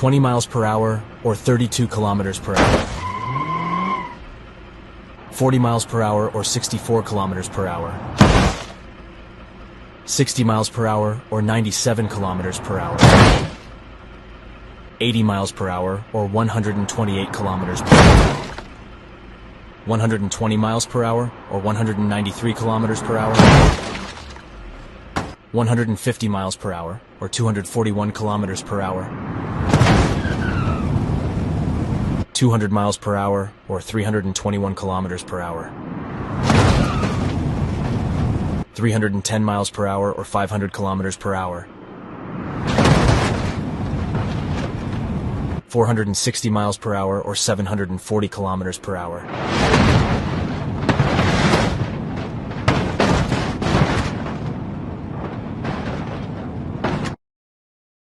20 miles per hour or 32 kilometers per hour. 40 miles per hour or 64 kilometers per hour. 60 miles per hour or 97 kilometers per hour. 80 miles per hour or 128 kilometers per hour. 120 miles per hour or 193 kilometers per hour. 150 miles per hour or 241 kilometers per hour. 200 miles per hour or 321 kilometers per hour. 310 miles per hour or 500 kilometers per hour. 460 miles per hour or 740 kilometers per hour.